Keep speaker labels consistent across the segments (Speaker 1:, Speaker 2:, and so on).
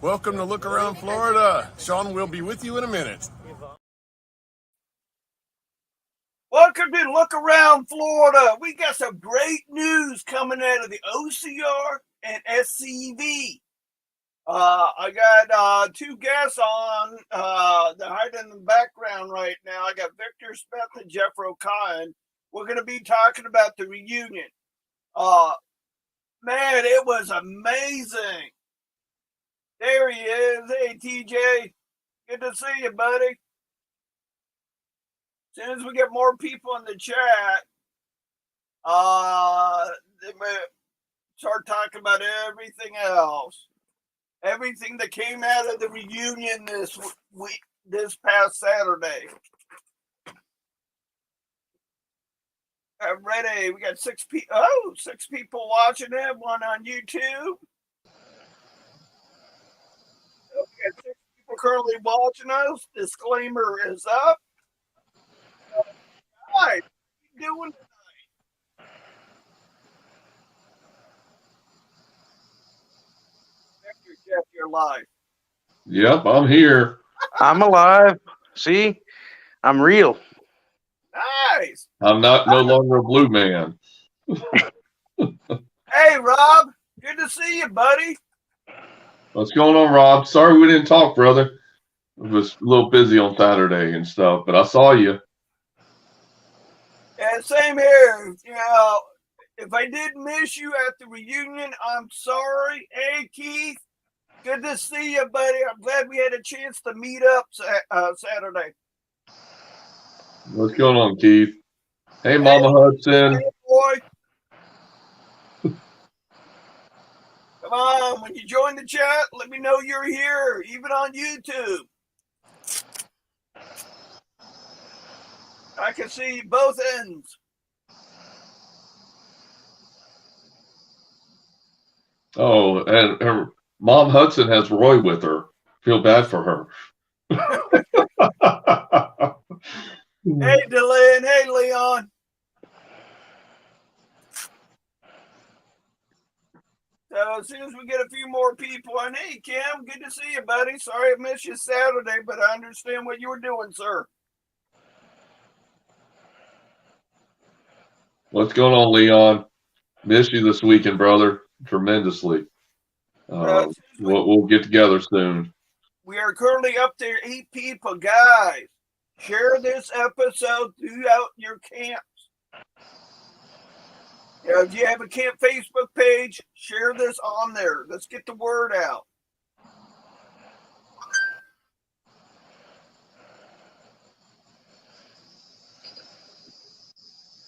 Speaker 1: Welcome to Look Around Florida. Sean will be with you in a minute.
Speaker 2: Welcome to Look Around Florida. We got some great news coming out of the OCR and SCV. I got two guests on. They're hiding in the background right now. I got Victor Smith and Jeff O'Kine. We're going to be talking about the reunion. Man, it was amazing. There he is. Hey, TJ. Good to see you, buddy. As soon as we get more people in the chat, they may start talking about everything else. Everything that came out of the reunion this past Saturday. Ready. We got 6 people. Oh, 6 people watching it. One on YouTube. We got 6 people currently watching us. Disclaimer is up. Hi, what are you doing tonight? Jeff, you're live.
Speaker 3: Yep, I'm here.
Speaker 4: I'm alive. See, I'm real.
Speaker 2: Nice.
Speaker 3: I'm no longer a blue man.
Speaker 2: Hey, Rob. Good to see you, buddy.
Speaker 3: What's going on, Rob? Sorry we didn't talk, brother. I was a little busy on Saturday and stuff, but I saw you.
Speaker 2: Yeah, same here. You know, if I did miss you at the reunion, I'm sorry. Hey, Keith. Good to see you, buddy. I'm glad we had a chance to meet up Saturday.
Speaker 3: What's going on, Keith? Hey, Mama Hudson.
Speaker 2: Hey, boy. Come on, when you join the chat, let me know you're here, even on YouTube. I can see both ends.
Speaker 3: Oh, and her Mom Hudson has Roy with her. Feel bad for her.
Speaker 2: Hey, Dylan. Hey, Leon. So as soon as we get a few more people on, hey, Kim, good to see you, buddy. Sorry I missed you Saturday, but I understand what you were doing, sir.
Speaker 3: What's going on, Leon? Missed you this weekend, brother. Tremendously. We'll get together soon.
Speaker 2: We are currently up to 8 people. Guys, share this episode throughout your camps. You know, if you have a camp Facebook page, share this on there. Let's get the word out.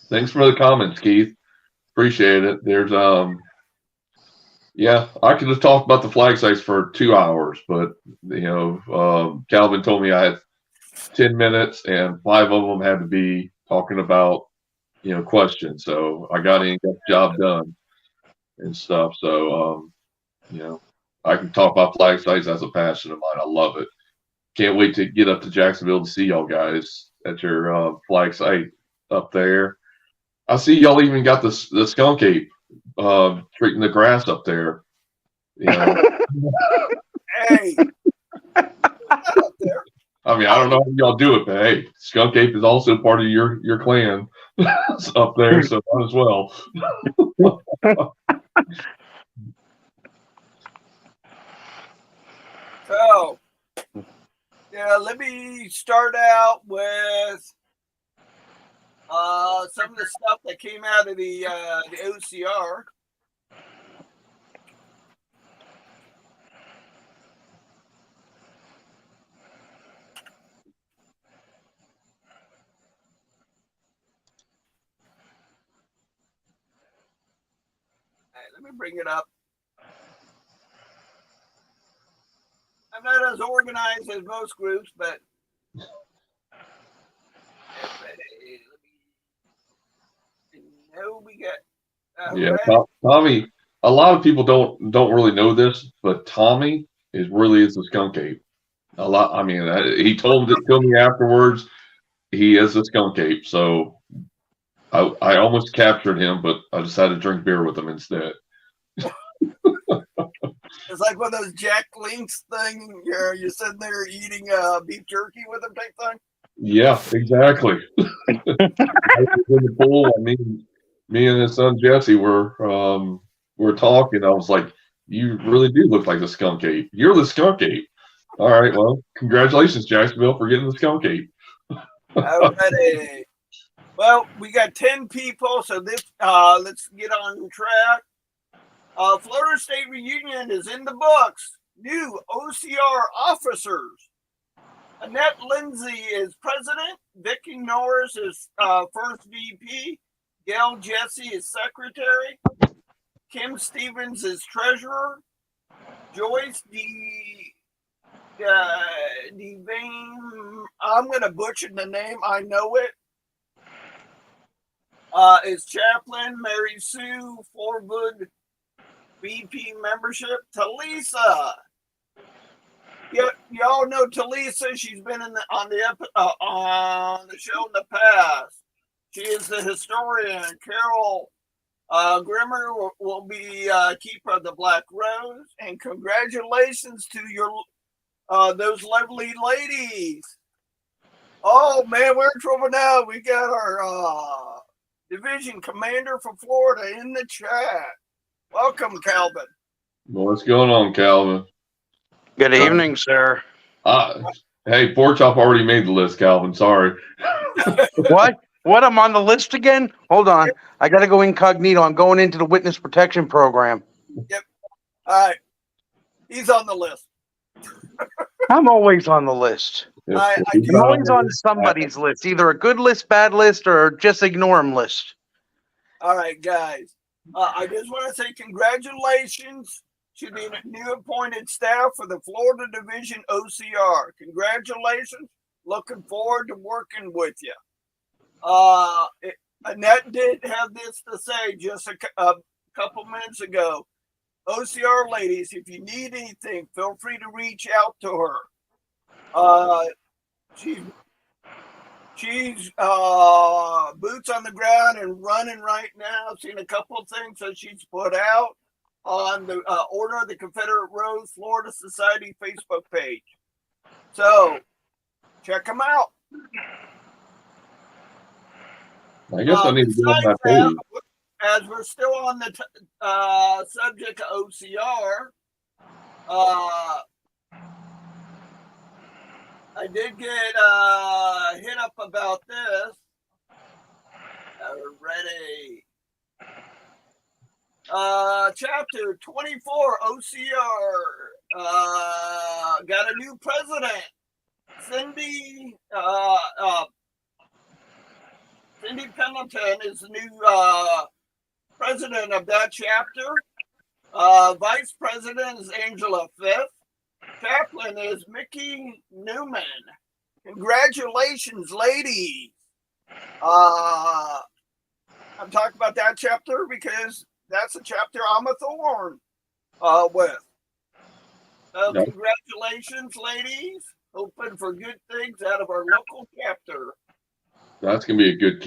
Speaker 3: Thanks for the comments, Keith. Appreciate it. There's yeah, I could have talked about the flag sites for 2 hours, but you know, Calvin told me I had 10 minutes and 5 of them had to be talking about, you know, questions. So I got in, got the job done and stuff. So you know, I can talk about flag sites. That's a passion of mine. I love it. Can't wait to get up to Jacksonville to see y'all guys at your flag site up there. I see y'all even got the skunk ape treating the grass up there. You know.
Speaker 2: Hey.
Speaker 3: I mean, I don't know how y'all do it, but hey, skunk ape is also part of your clan up there, so might as well.
Speaker 2: So, yeah, let me start out with some of the stuff that came out of the OCR. Let me bring it up. I'm not as organized as most groups, but we got.
Speaker 3: Yeah, Tommy. A lot of people don't really know this, but Tommy really is a skunk ape. A lot. I mean, he told me afterwards. He is a skunk ape. So I almost captured him, but I decided to drink beer with him instead.
Speaker 2: It's like one of those Jack Links thing. You're sitting there eating beef jerky with them type thing.
Speaker 3: Yeah, exactly. In the pool, me and his son Jesse were talking. I was like, "You really do look like the skunk ape. You're the skunk ape." All right, well, congratulations, Jacksonville, for getting the skunk ape.
Speaker 2: Alrighty. Well, we got 10 people, so let's get on track. Florida State reunion is in the books. New OCR officers. Annette Lindsay is president. Vicki Norris is first VP. Gail Jesse is secretary. Kim Stevens is treasurer. Joyce Devane, I'm going to butcher the name. I know it. Is chaplain. Mary Sue Forwood, VP membership. Talisa. Y'all know Talisa. She's been on the show in the past. She is the historian. Carol Grimmer will be keeper of the Black Rose. And congratulations to your those lovely ladies. Oh man, we're in trouble now. We got our division commander from Florida in the chat. Welcome, Calvin.
Speaker 3: Well, what's going on, Calvin?
Speaker 4: Good evening, sir.
Speaker 3: Hey, Pork Chop already made the list, Calvin. Sorry.
Speaker 4: What? What? I'm on the list again? Hold on. I got to go incognito. I'm going into the witness protection program.
Speaker 2: Yep. All right. He's on the list.
Speaker 4: I'm always on the list.
Speaker 2: I
Speaker 4: I'm always on somebody's list, either a good list, bad list, or just ignore them list.
Speaker 2: All right, guys. I just want to say congratulations to the new appointed staff for the Florida Division OCR. Congratulations. Looking forward to working with you. Annette did have this to say just a couple minutes ago. OCR ladies, if you need anything, feel free to reach out to her. She's boots on the ground and running right now. Seen a couple of things that she's put out on the Order of the Confederate Rose Florida Society Facebook page. So check them out.
Speaker 3: I guess I need to get on that page.
Speaker 2: As we're still on the subject of OCR, I did get hit up about this. Ready. Chapter 24 OCR got a new president. Cindy Pendleton is the new president of that chapter. Vice president is Angela Fifth. Chaplain is Mickey Newman. Congratulations, ladies. I'm talking about that chapter because that's a chapter I'm a thorn with. So congratulations, ladies. Hoping for good things out of our local chapter.
Speaker 3: That's gonna be a good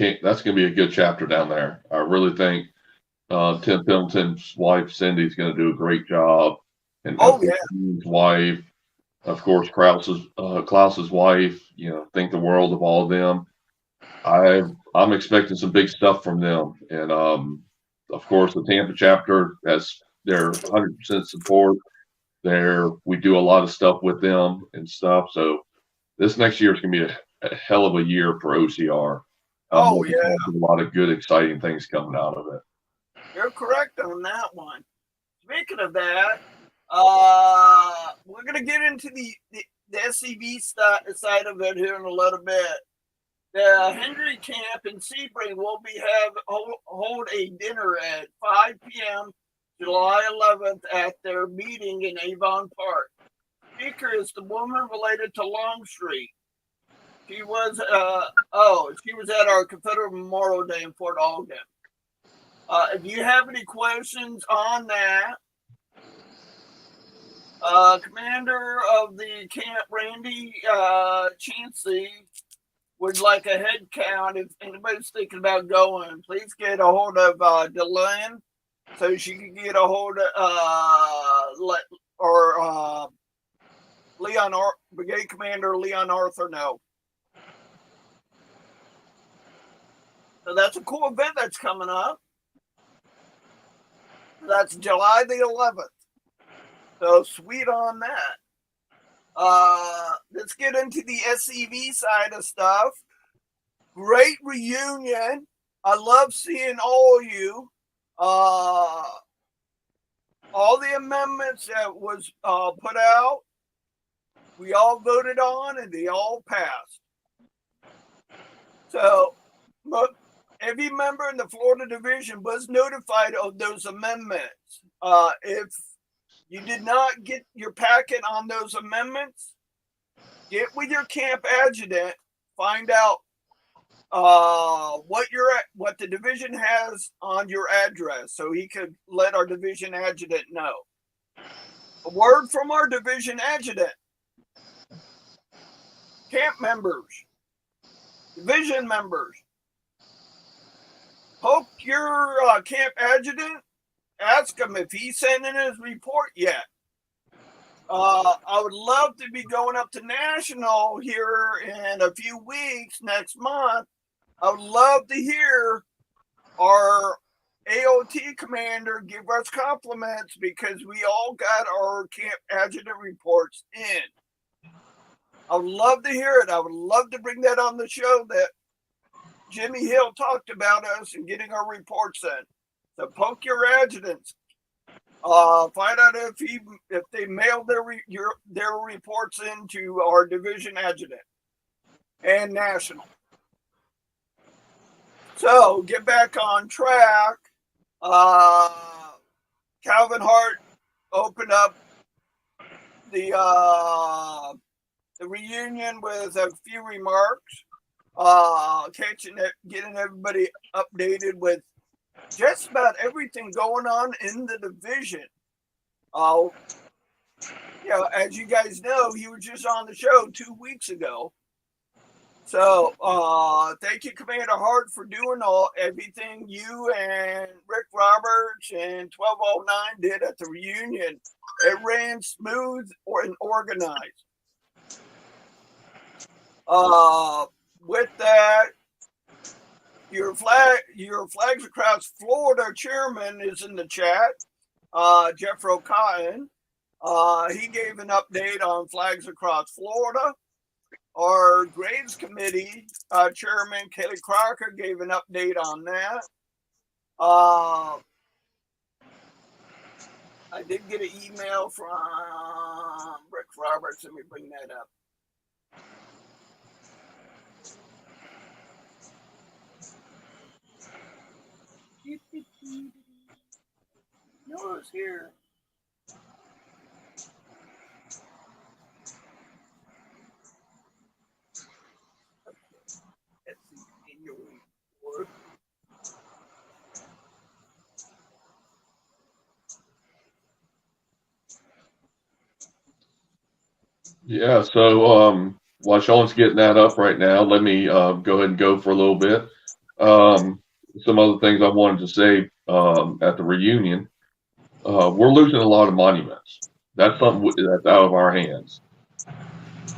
Speaker 3: chapter down there. I really think Tim Pendleton's wife Cindy's gonna do a great job. And his wife, of course, Klaus's wife, think the world of all of them. I'm expecting some big stuff from them. And of course the Tampa chapter has their 100% support. We do a lot of stuff with them and stuff. So this next year is gonna be a hell of a year for OCR. A lot of good, exciting things coming out of it.
Speaker 2: You're correct on that one. Speaking of that, we're going to get into the SCV side of it here in a little bit. The Henry Camp in Sebring will hold a dinner at 5 p.m. July 11th at their meeting in Avon Park. Speaker is the woman related to Longstreet. She was at our Confederate Memorial Day in Fort Ogden. If you have any questions on that, Commander of the camp, Randy Chansey, would like a head count. If anybody's thinking about going, please get a hold of Delenn so she could get a hold of Brigade Commander Leon Arthur know. So that's a cool event that's coming up. That's July the 11th. So sweet on that. Let's get into the SCV side of stuff. Great reunion. I love seeing all of you. All the amendments that was put out, we all voted on and they all passed. So every member in the Florida division was notified of those amendments. If you did not get your packet on those amendments, get with your camp adjutant, find out what the division has on your address, so he could let our division adjutant know. A word from our division adjutant. Camp members, division members, poke your camp adjutant, ask him if he sent in his report yet. I would love to be going up to National here in a few weeks, next month. I would love to hear our AOT commander give us compliments because we all got our camp adjutant reports in. I would love to hear it. I would love to bring that on the show, that Jimmy Hill talked about us and getting our reports in. So poke your adjutants. Find out if they mailed their reports into our division adjutant and National. So get back on track. Calvin Hart opened up the reunion with a few remarks, getting everybody updated with just about everything going on in the division. As you guys know, he was just on the show 2 weeks ago. So thank you, Commander Hart, for doing everything you and Rick Roberts and 1209 did at the reunion. It ran smooth and organized. With that, your Flags Across Florida chairman is in the chat, Jeffro Cotton. He gave an update on Flags Across Florida. Our Graves Committee chairman, Kelly Crocker, gave an update on that. I did get an email from Rick Roberts. Let me bring that up. No, it's here.
Speaker 3: Yeah, so while Sean's getting that up right now, let me go ahead and go for a little bit. Some other things I wanted to say at the reunion. We're losing a lot of monuments. That's something that's out of our hands.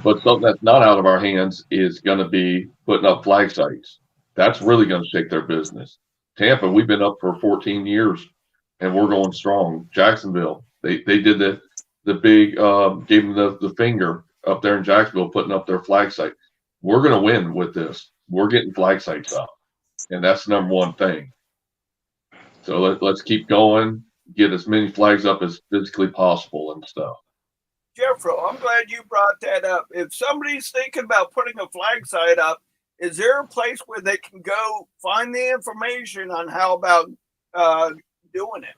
Speaker 3: But something that's not out of our hands is going to be putting up flag sites. That's really going to shake their business. Tampa, we've been up for 14 years, and we're going strong. Jacksonville, they did the big, gave them the finger up there in Jacksonville, putting up their flag site. We're going to win with this. We're getting flag sites up, and that's the number one thing. So let's keep going, get as many flags up as physically possible and stuff.
Speaker 2: Jeffro, I'm glad you brought that up. If somebody's thinking about putting a flag site up, is there a place where they can go find the information on how about doing it?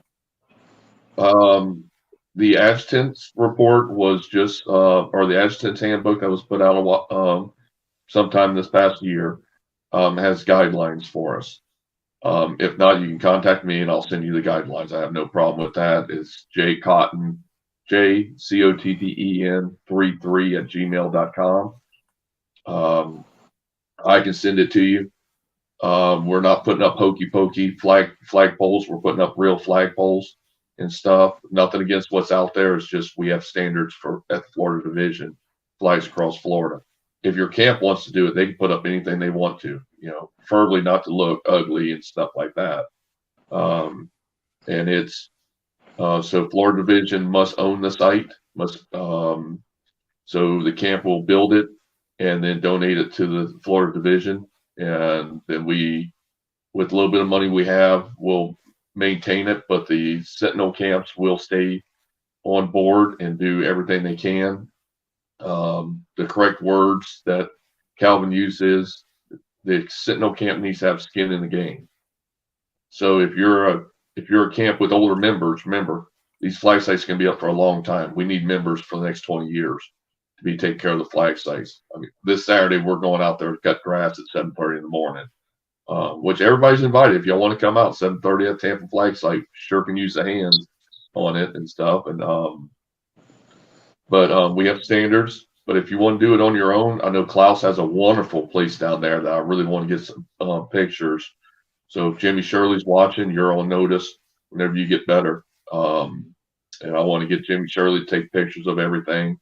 Speaker 3: The adjutant's report was just, or the adjutant's handbook that was put out sometime this past year, has guidelines for us. If not, you can contact me and I'll send you the guidelines. I have no problem with that. It's jcotton, JCOTTEN33 @gmail.com. I can send it to you. We're not putting up hokey pokey flag poles. We're putting up real flag poles and stuff. Nothing against what's out there. It's just we have standards at the Florida Division, flags across Florida. If your camp wants to do it, they can put up anything they want to, preferably not to look ugly and stuff like that. And it's so Florida Division must own the site, so the camp will build it and then donate it to the Florida Division. And then we, with a little bit of money we have, will maintain it, but the Sentinel camps will stay on board and do everything they can. The correct words that Calvin uses, the Sentinel camp needs to have skin in the game. So if you're a camp with older members, remember, these flag sites can be up for a long time. We need members for the next 20 years to be taking care of the flag sites. I mean, this Saturday we're going out there to cut grass at 7:30 in the morning, which everybody's invited. If y'all want to come out 7:30 at Tampa flag site, sure can use the hands on it and stuff. And but we have standards. But if you want to do it on your own, I know Klaus has a wonderful place down there that I really want to get some pictures. So if Jimmy Shirley's watching, you're on notice whenever you get better. And I want to get Jimmy Shirley to take pictures of everything.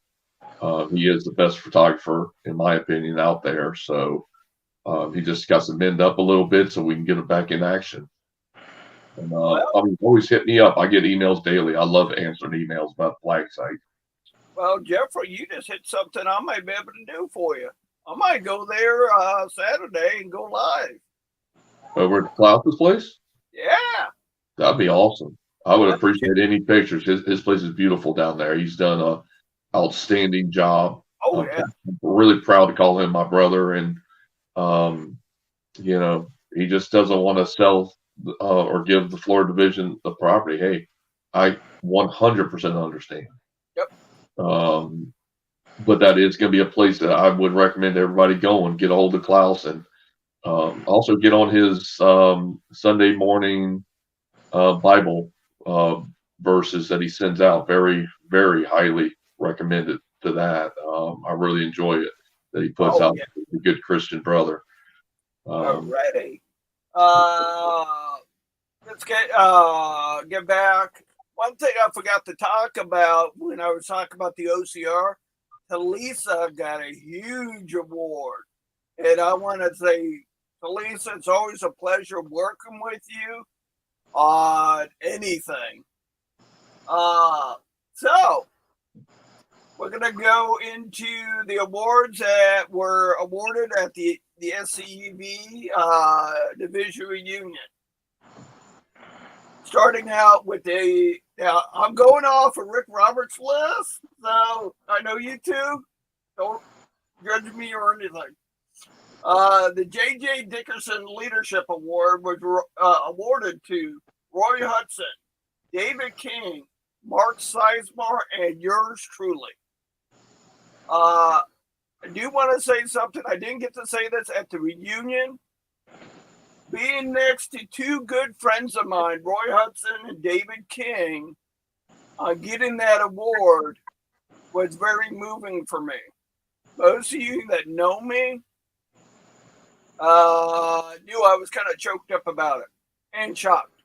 Speaker 3: He is the best photographer, in my opinion, out there. So he just got to mend up a little bit so we can get him back in action. And always hit me up. I get emails daily. I love answering emails about the flag site.
Speaker 2: Well, Jeffrey, you just hit something I might be able to do for you. I might go there Saturday and go live.
Speaker 3: Over at Klaus's place?
Speaker 2: Yeah.
Speaker 3: That'd be awesome. I would appreciate any pictures. His place is beautiful down there. He's done an outstanding job.
Speaker 2: Oh, yeah.
Speaker 3: I'm really proud to call him my brother. And, he just doesn't want to sell or give the Florida Division the property. Hey, I 100% understand.
Speaker 2: Yep.
Speaker 3: But that is going to be a place that I would recommend everybody go and get a hold of Klaus, and also get on his Sunday morning Bible verses that he sends out. Very, very highly recommended to that. I really enjoy it that he puts out. A good Christian brother.
Speaker 2: Alrighty. Let's get back. One thing I forgot to talk about when I was talking about the OCR, Talisa got a huge award. And I want to say, Talisa, it's always a pleasure working with you on anything. So, we're going to go into the awards that were awarded at the SCEV Division Reunion. Starting out with I'm going off of Rick Roberts' list, so I know you two. Don't judge me or anything. The J.J. Dickerson Leadership Award was awarded to Roy Hudson, David King, Mark Sizemore, and yours truly. I do want to say something. I didn't get to say this at the reunion. Being next to two good friends of mine, Roy Hudson and David King, getting that award was very moving for me. Most of you that know me knew I was kind of choked up about it and shocked.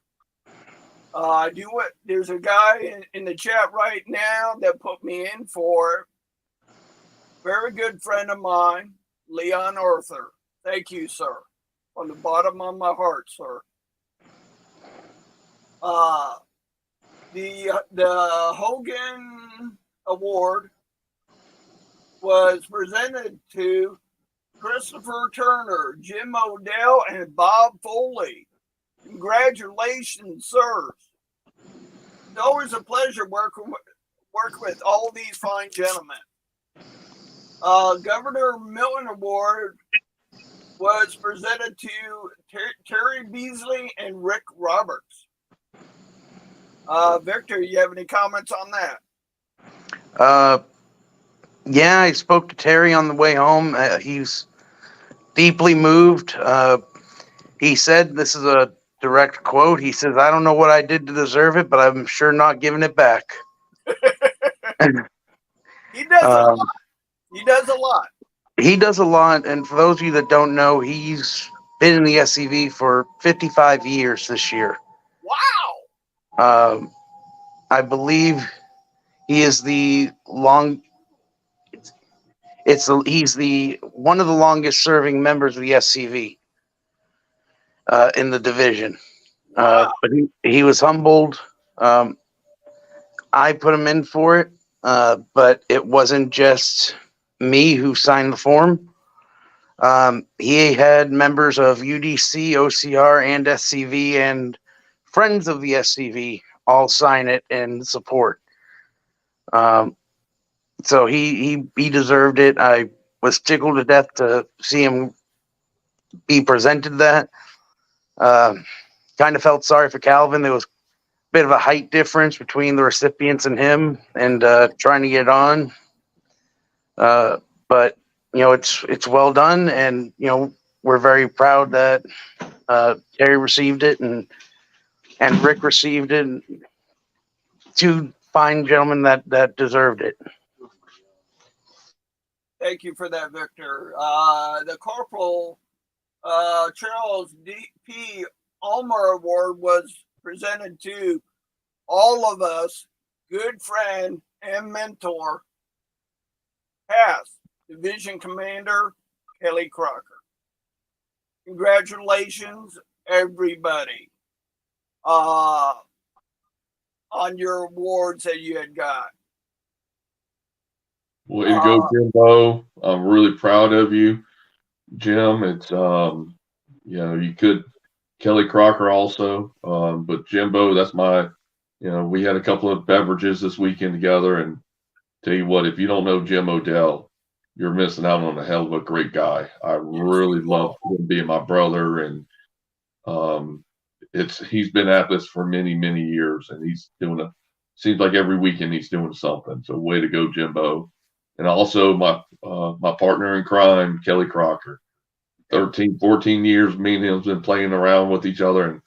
Speaker 2: There's a guy in the chat right now that put me in for very good friend of mine, Leon Arthur. Thank you, sir. From the bottom of my heart, sir. The Hogan Award was presented to Christopher Turner, Jim Odell, and Bob Foley. Congratulations, sirs. It's always a pleasure working with all these fine gentlemen. Governor Milton Award was presented to Terry Beasley and Rick Roberts. Victor, you have any comments on that?
Speaker 4: Yeah, I spoke to Terry on the way home. He's deeply moved. He said, this is a direct quote, he says, "I don't know what I did to deserve it, but I'm sure not giving it back."
Speaker 2: He does a lot. He does a lot.
Speaker 4: He does a lot, and for those of you that don't know, he's been in the SCV for 55 years this year.
Speaker 2: Wow.
Speaker 4: I believe he is the he's the one of the longest serving members of the SCV in the division.
Speaker 2: Wow.
Speaker 4: But he was humbled. I put him in for it, but it wasn't just me who signed the form. He had members of UDC, OCR, and SCV, and friends of the SCV all sign it in support. So he deserved it. I was tickled to death to see him be presented that. Kind of felt sorry for Calvin. There was a bit of a height difference between the recipients and him, and trying to get on. But it's well done, and we're very proud that Terry received it and Rick received it. And two fine gentlemen that deserved it.
Speaker 2: Thank you for that, Victor. The Corporal Charles D.P. Ulmer Award was presented to all of us, good friend and mentor, past Division Commander Kelly Crocker. Congratulations, everybody, on your awards that you had got.
Speaker 3: Way to go, Jimbo. I'm really proud of you, Jim. It's you could Kelly Crocker also, but Jimbo, that's my we had a couple of beverages this weekend together, and tell you what, if you don't know Jim Odell, you're missing out on a hell of a great guy. I really love him being my brother, and he's been at this for many, many years, and he's doing seems like every weekend he's doing something. So way to go, Jimbo. And also my partner in crime, Kelly Crocker. 13, 14 years, me and him's been playing around with each other, and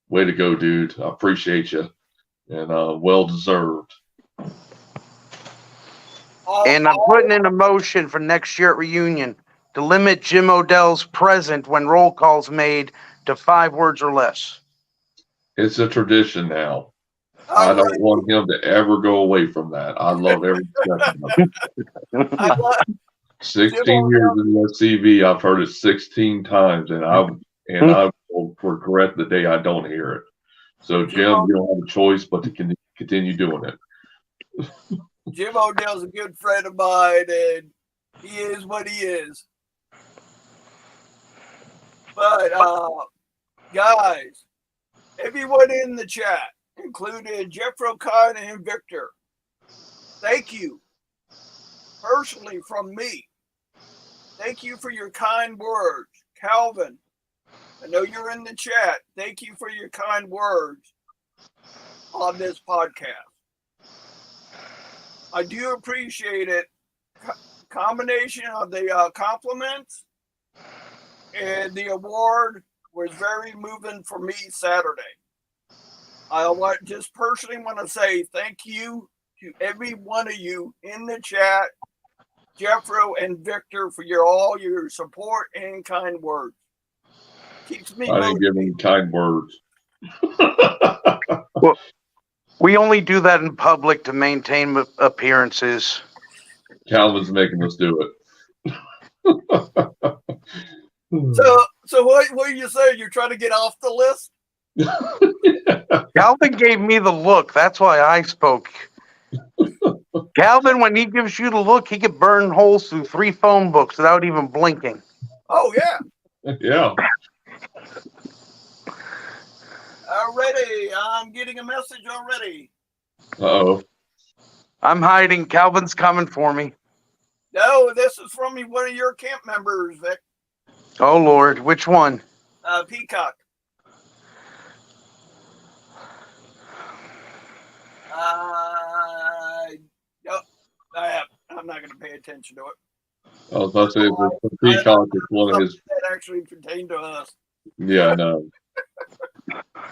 Speaker 3: way to go, dude. I appreciate you, and well deserved.
Speaker 4: And I'm putting in a motion for next year at reunion to limit Jim Odell's present when roll call's made to 5 words or less.
Speaker 3: It's a tradition now. I don't want him to ever go away from that. I love every second of it. 16 years in the CV, I've heard it 16 times, and I will regret the day I don't hear it. So, Jim, you don't have a choice but to continue doing it.
Speaker 2: Jim Odell's a good friend of mine, and he is what he is. But, guys, everyone in the chat, including Jeff Rokon and Victor, thank you personally from me. Thank you for your kind words. Calvin, I know you're in the chat. Thank you for your kind words on this podcast. I do appreciate it. Combination of the compliments and the award was very moving for me Saturday. I just personally want to say thank you to every one of you in the chat, Jeffro and Victor, for all your support and kind words. Keeps me.
Speaker 3: I didn't give him kind words.
Speaker 4: Well, we only do that in public to maintain appearances.
Speaker 3: Calvin's making us do it.
Speaker 2: So what are you saying? You're trying to get off the list?
Speaker 4: Calvin gave me the look. That's why I spoke. Calvin, when he gives you the look, he could burn holes through 3 phone books without even blinking.
Speaker 2: Oh, yeah.
Speaker 3: Yeah.
Speaker 2: Already. I'm getting a message already.
Speaker 3: Uh-oh.
Speaker 4: I'm hiding. Calvin's coming for me.
Speaker 2: No, this is from one of your camp members, Vic.
Speaker 4: Oh, Lord. Which one?
Speaker 2: Peacock. I'm not going to pay attention to it.
Speaker 3: I was about to say, the Peacock is one of his.
Speaker 2: That actually pertained to us.
Speaker 3: Yeah, I know.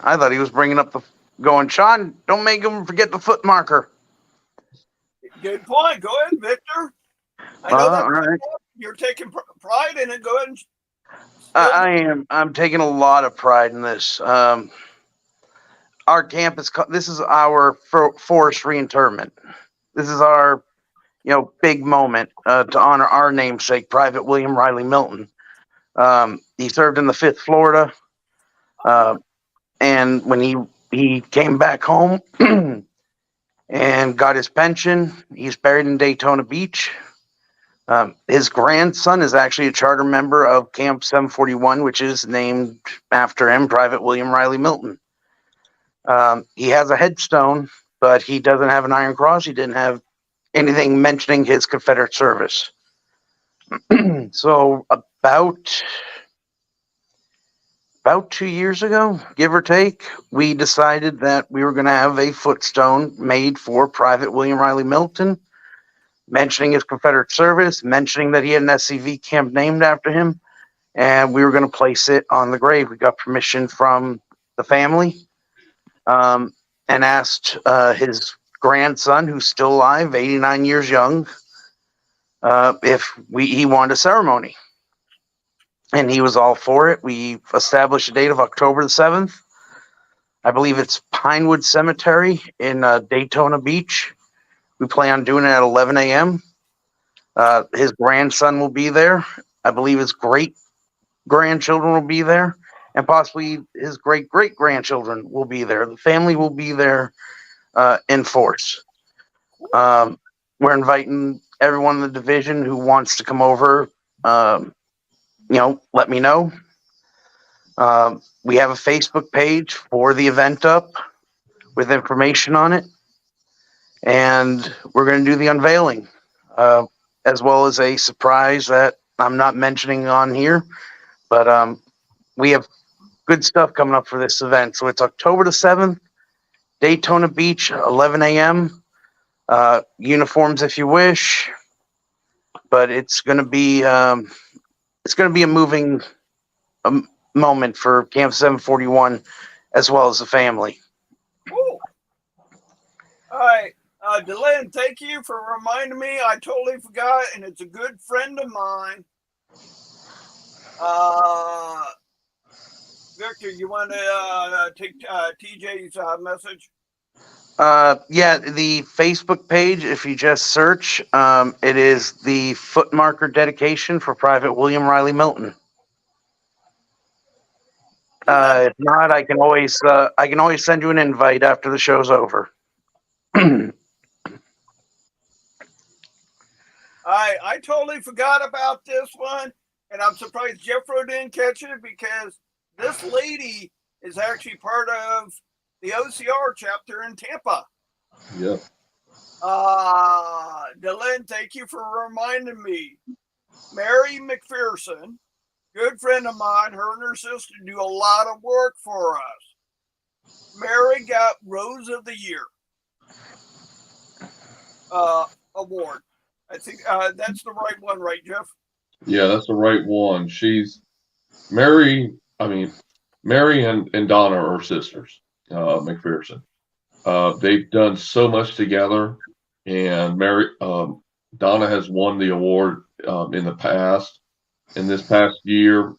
Speaker 4: I thought he was bringing up going, Sean, don't make him forget the foot marker.
Speaker 2: Good point. Go ahead, Victor. I know that
Speaker 4: right.
Speaker 2: you're taking pride in it. Go ahead and
Speaker 4: I am. I'm taking a lot of pride in this. Our campus. This is our forest reinterment. This is our, big moment to honor our namesake, Private William Riley Milton. He served in the 5th Florida, and when he came back home and got his pension, he's buried in Daytona Beach. His grandson is actually a charter member of Camp 741, which is named after him, Private William Riley Milton. He has a headstone, but he doesn't have an Iron Cross. He didn't have anything mentioning his Confederate service. So about 2 years ago, give or take, we decided that we were going to have a footstone made for Private William Riley Milton, mentioning his Confederate service, mentioning that he had an SCV camp named after him, and we were going to place it on the grave. We got permission from the family, and asked his grandson, who's still alive, 89 years young, if he wanted a ceremony. And he was all for it. We established a date of October the 7th. I believe it's Pinewood Cemetery in Daytona Beach. We plan on doing it at 11 a.m. His grandson will be there. I believe his great-grandchildren will be there. And possibly his great-great-grandchildren will be there. The family will be there in force. We're inviting everyone in the division who wants to come over. Let me know. We have a Facebook page for the event up with information on it. And we're going to do the unveiling, as well as a surprise that I'm not mentioning on here. But we have good stuff coming up for this event. So it's October the 7th, Daytona Beach, 11 a.m. Uniforms if you wish. But it's going to be a moving moment for Camp 741 as well as the family.
Speaker 2: Cool. All right. Delenn, thank you for reminding me. I totally forgot, and it's a good friend of mine. Victor, you want to take TJ's message?
Speaker 4: Yeah, the Facebook page, if you just search, it is the foot marker dedication for Private William Riley Milton. If not, I can always send you an invite after the show's over.
Speaker 2: I totally forgot about this one, and I'm surprised Jeffro didn't catch it because this lady is actually part of the OCR chapter in Tampa.
Speaker 3: Yeah.
Speaker 2: Delenn, thank you for reminding me. Mary McPherson, good friend of mine, her and her sister do a lot of work for us. Mary got Rose of the Year award. I think that's the right one, right, Jeff?
Speaker 3: Yeah, that's the right one. Mary and Donna are sisters, McPherson. They've done so much together, and Donna has won the award in the past. In this past year,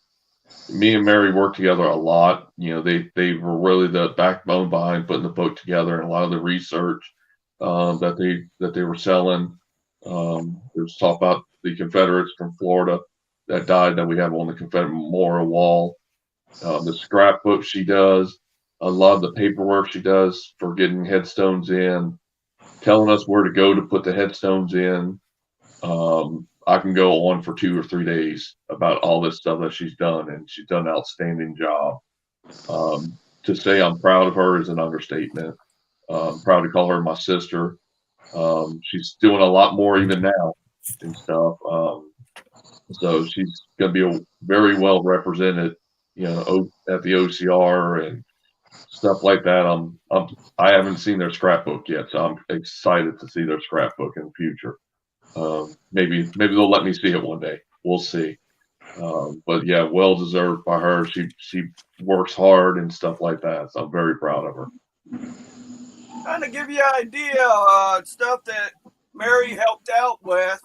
Speaker 3: me and Mary worked together a lot. They were really the backbone behind putting the book together and a lot of the research that they were selling. There's talk about the Confederates from Florida that died that we have on the Confederate Memorial Wall. The scrapbook she does, a lot of the paperwork she does for getting headstones in, telling us where to go to put the headstones in. I can go on for 2 or 3 days about all this stuff that she's done, and she's done an outstanding job. To say I'm proud of her is an understatement. Proud to call her my sister. She's doing a lot more even now and stuff. So she's going to be very well represented, at the OCR and stuff like that. I haven't seen their scrapbook yet, so I'm excited to see their scrapbook in the future. Maybe they'll let me see it one day. We'll see. But yeah, well deserved by her. She works hard and stuff like that. So I'm very proud of her.
Speaker 2: Kind of give you an idea, stuff that Mary helped out with.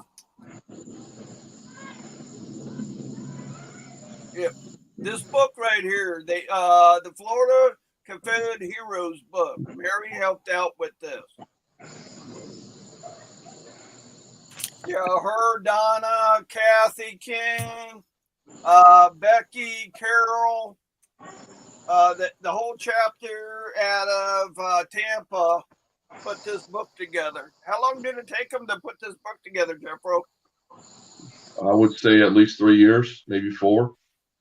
Speaker 2: This book right here, the Florida Confederate Heroes book. Mary helped out with this. Yeah, her, Donna, Kathy King, Becky, Carol, the whole chapter out of Tampa put this book together. How long did it take them to put this book together, Jeffro?
Speaker 3: I would say at least 3 years, maybe 4.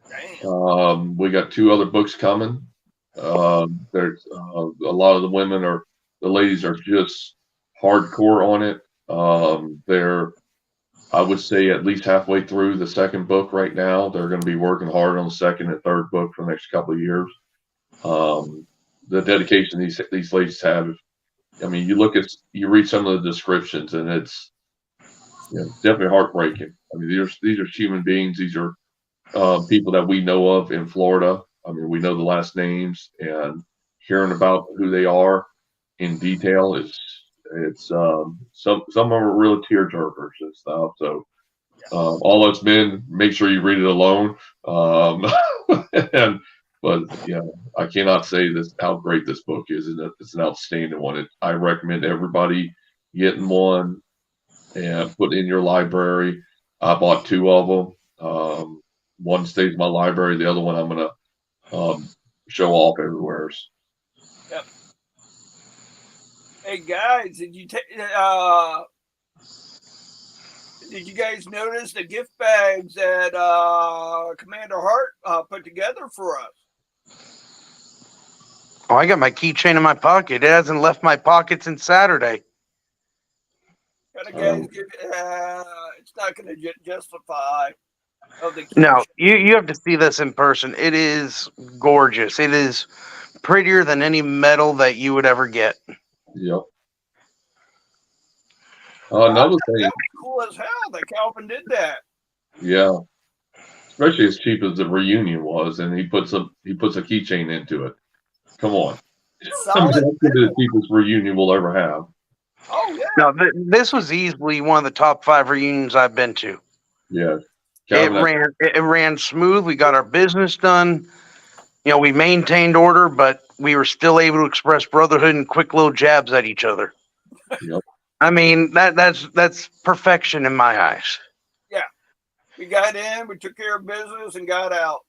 Speaker 2: Damn.
Speaker 3: We got 2 other books coming. There's a lot of the ladies are just hardcore on it. They're, I would say, at least halfway through the second book right now. They're going to be working hard on the second and third book for the next couple of years. The dedication these ladies have. I mean, you read some of the descriptions, and it's definitely heartbreaking. I mean, these are human beings. These are people that we know of in Florida. I mean, we know the last names, and hearing about who they are in detail it's some of them are real tearjerkers and stuff. So all us men, make sure you read it alone. But I cannot say how great this book is, and it's an outstanding one. I recommend everybody getting one and put in your library. I bought 2 of them. One stays in my library. The other one I'm gonna show off everywhere.
Speaker 2: Yep. Hey guys, did you guys notice the gift bags that Commander Hart put together for us?
Speaker 4: Oh, I got my keychain in my pocket. It hasn't left my pocket since Saturday.
Speaker 2: Guys, it's not going to justify of the keychain.
Speaker 4: No, you have to see this in person. It is gorgeous. It is prettier than any medal that you would ever get.
Speaker 3: Yep. Another thing.
Speaker 2: That'd be cool as hell that Calvin did that.
Speaker 3: Yeah. Especially as cheap as the reunion was, and he puts a keychain into it. Come on.
Speaker 2: Solid.
Speaker 3: That's the cheapest reunion we'll ever have.
Speaker 2: Oh yeah.
Speaker 4: No, this was easily one of the top 5 reunions I've been to.
Speaker 3: Yeah.
Speaker 4: It ran smooth. We got our business done. We maintained order, but we were still able to express brotherhood and quick little jabs at each other.
Speaker 3: Yep.
Speaker 4: I mean, that's perfection in my eyes.
Speaker 2: Yeah. We got in, we took care of business, and got out.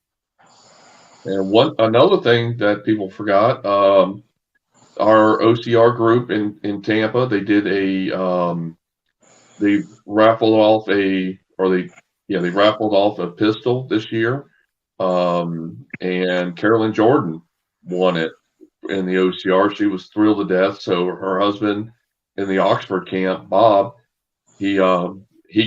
Speaker 3: And another thing that people forgot, our OCR group in Tampa, they did they raffled off a pistol this year. And Carolyn Jordan won it in the OCR. She was thrilled to death. So her husband in the Oxford camp, Bob, he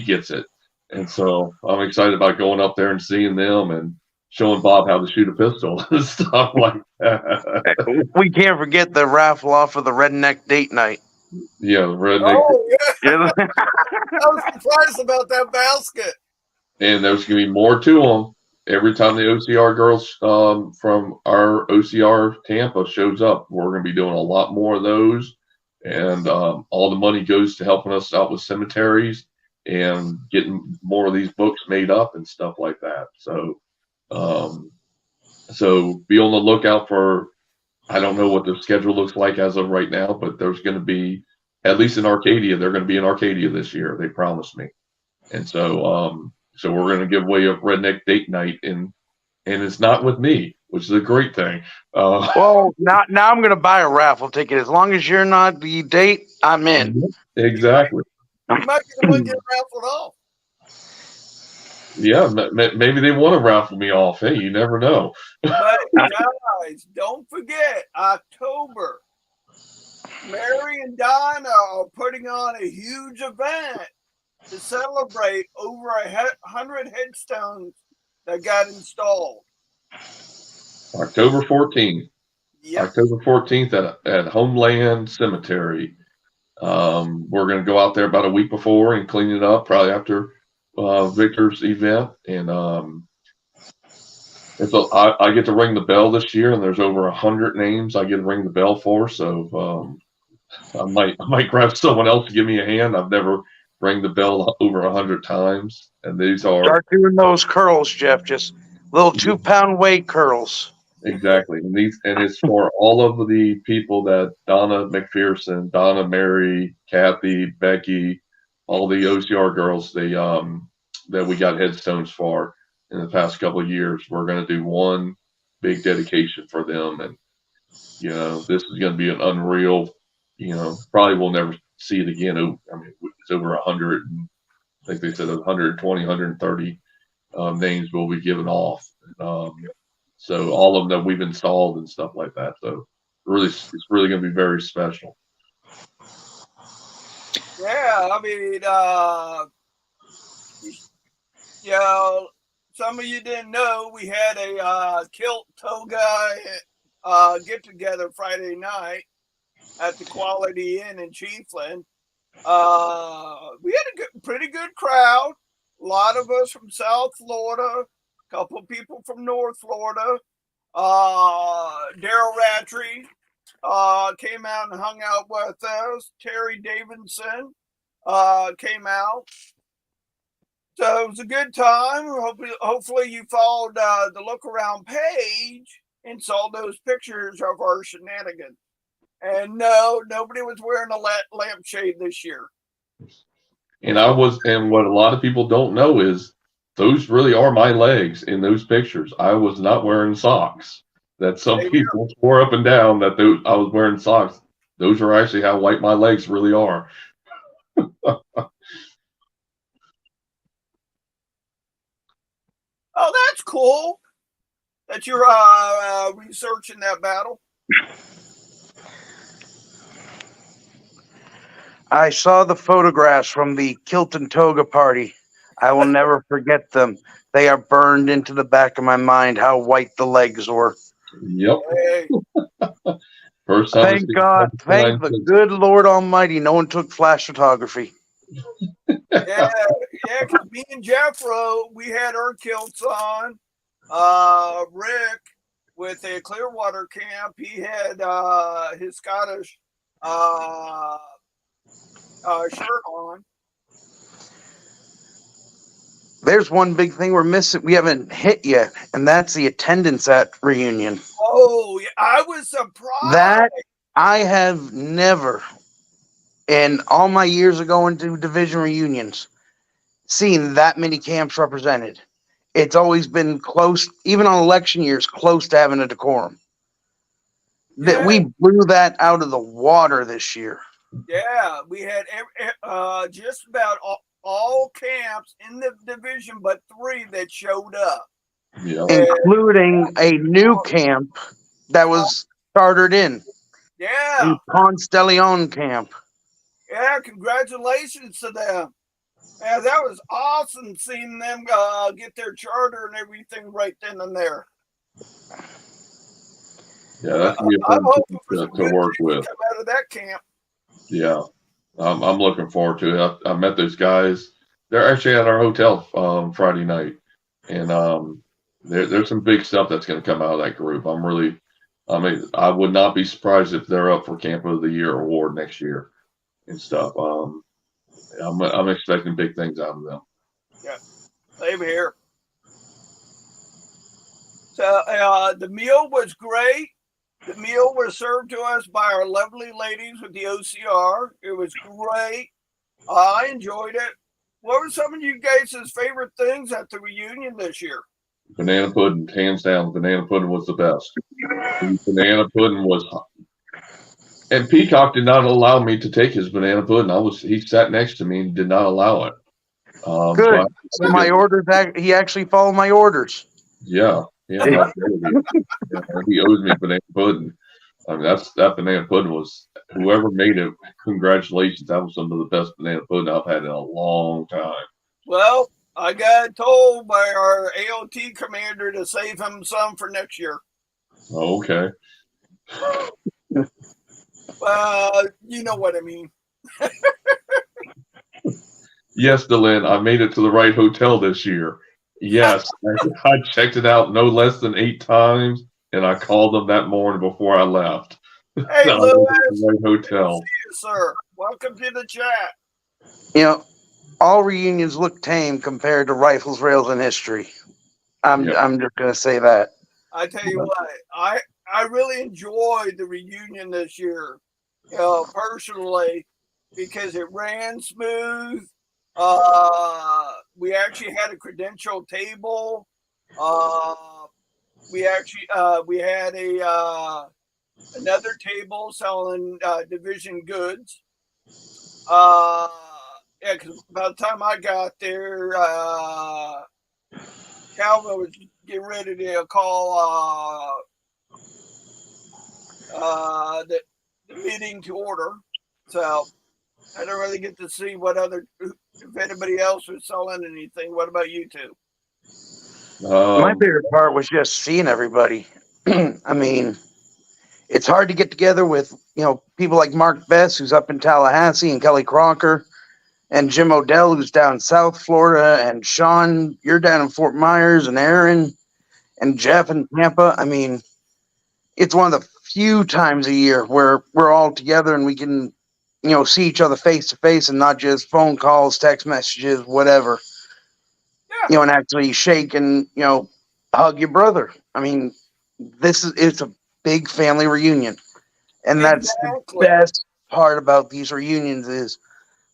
Speaker 3: gets it. And so I'm excited about going up there and seeing them and showing Bob how to shoot a pistol and stuff like that.
Speaker 4: We can't forget the raffle off of the redneck date night.
Speaker 3: Yeah, the redneck.
Speaker 2: Oh yeah. I was surprised about that basket.
Speaker 3: And there's going to be more to them. Every time the OCR girls from our OCR Tampa shows up, we're going to be doing a lot more of those. And all the money goes to helping us out with cemeteries and getting more of these books made up and stuff like that. So be on the lookout for, I don't know what the schedule looks like as of right now, but there's going to be, at least in Arcadia, they're going to be in Arcadia this year. They promised me. And so we're going to give away a redneck date night, and it's not with me, which is a great thing.
Speaker 4: Well, now I'm going to buy a raffle ticket. As long as you're not the date, I'm in.
Speaker 3: Exactly.
Speaker 2: You might be the one getting raffled off.
Speaker 3: Yeah, maybe they want to raffle me off. Hey, you never know.
Speaker 2: But guys, don't forget, October, Mary and Donna are putting on a huge event to celebrate over 100 headstones that got installed.
Speaker 3: October 14th.
Speaker 2: Yep.
Speaker 3: October 14th at Homeland Cemetery. We're going to go out there about a week before and clean it up, probably after Victor's event. And I get to ring the bell this year, and there's over 100 names I get to ring the bell for. So I might grab someone else to give me a hand. I've never rang the bell over 100 times, and these are
Speaker 4: Start doing those curls, Jeff. Just Little 2-pound weight curls.
Speaker 3: Exactly. And it's for all of the people that Donna McPherson, Donna, Mary, Kathy, Becky, all the OCR girls that we got headstones for in the past couple of years. We're going to do one big dedication for them. And, this is going to be an unreal, probably we'll never see it again. I mean, it's over 100, I think they said 120, 130 names will be given off. So all of them that we've installed and stuff like that. So it's really going to be very special.
Speaker 2: Yeah, I mean, some of you didn't know we had a kilt toga get together Friday night at the Quality Inn in Chiefland. We had a pretty good crowd. A lot of us from South Florida, a couple of people from North Florida. Daryl Rattray came out and hung out with us. Terry Davidson came out. So it was a good time. Hopefully you followed the Look Around page and saw those pictures of our shenanigans. And no, nobody was wearing a lampshade this year.
Speaker 3: And what a lot of people don't know is those really are my legs in those pictures. I was not wearing socks. That some people swore up and down that I was wearing socks. Those are actually how white my legs really are.
Speaker 2: Oh, that's cool that you're researching that battle.
Speaker 4: I saw the photographs from the kilt and toga party. I will never forget them. They are burned into the back of my mind how white the legs were.
Speaker 3: Yep.
Speaker 2: Hey.
Speaker 3: First time.
Speaker 4: Thank God. Thank the good Lord Almighty no one took flash photography.
Speaker 2: Yeah, because me and Jeffro, we had our kilts on. Rick with a Clearwater camp, he had his Scottish shirt on.
Speaker 4: There's one big thing we're missing. We haven't hit yet, and that's the attendance at reunion.
Speaker 2: Oh, I was surprised.
Speaker 4: That I have never, in all my years of going to division reunions, seen that many camps represented. It's always been close, even on election years, close to having a decorum. That we blew that out of the water this year.
Speaker 2: Yeah, we had just about all camps in the division, but 3 that showed up.
Speaker 3: Yeah.
Speaker 4: Including a new camp that was chartered in.
Speaker 2: Yeah.
Speaker 4: The Ponce de Leon camp.
Speaker 2: Yeah, congratulations to them. Yeah, that was awesome seeing them get their charter and everything right then and there.
Speaker 3: Yeah, that's gonna be a fun to work with.
Speaker 2: Come out of that camp.
Speaker 3: Yeah, I'm looking forward to it. I met those guys. They're actually at our hotel Friday night, and there's some big stuff that's going to come out of that group. I would not be surprised if they're up for Camp of the Year award next year and stuff. I'm expecting big things out of them.
Speaker 2: Yeah, same here. So the meal was great. The meal was served to us by our lovely ladies with the OCR. It was great. I enjoyed it. What were some of you guys' favorite things at the reunion this year?
Speaker 3: Banana pudding, hands down. Banana pudding was the best. Banana pudding was, and Peacock did not allow me to take his banana pudding. He sat next to me and did not allow it.
Speaker 4: Good. So my orders. He actually followed my orders.
Speaker 3: Yeah. Yeah, he owes me banana pudding. I mean, that banana pudding was, whoever made it, congratulations. That was some of the best banana pudding I've had in a long time.
Speaker 2: Well, I got told by our AOT commander to save him some for next year.
Speaker 3: Oh, okay.
Speaker 2: You know what I mean.
Speaker 3: Yes, Delin, I made it to the right hotel this year. Yes, I checked it out no less than 8 times, and I called them that morning before I left.
Speaker 2: Hey,
Speaker 3: So
Speaker 2: Louis.
Speaker 3: right hotel.
Speaker 2: Good to see you, sir. Welcome to the chat.
Speaker 4: You know, all reunions look tame compared to Rifles, Rails, and History. I'm
Speaker 3: Yep.
Speaker 4: I'm just gonna say that.
Speaker 2: I tell you what, I really enjoyed the reunion this year, personally, because it ran smooth. We actually had a credential table. We had another table selling division goods. Yeah, because by the time I got there, Calvin was getting ready to call the meeting to order. So I don't really get to see if anybody else was selling anything. What about you two?
Speaker 4: My favorite part was just seeing everybody. I mean, it's hard to get together with people like Mark Bess, who's up in Tallahassee, and Kelly Crocker, and Jim Odell, who's down in South Florida, and Sean, you're down in Fort Myers, and Aaron, and Jeff in Tampa. I mean, it's one of the few times a year where we're all together and we can, see each other face to face and not just phone calls, text messages, whatever.
Speaker 2: Yeah.
Speaker 4: And actually shake and, hug your brother. I mean, it's a big family reunion. And that's the best part about these reunions is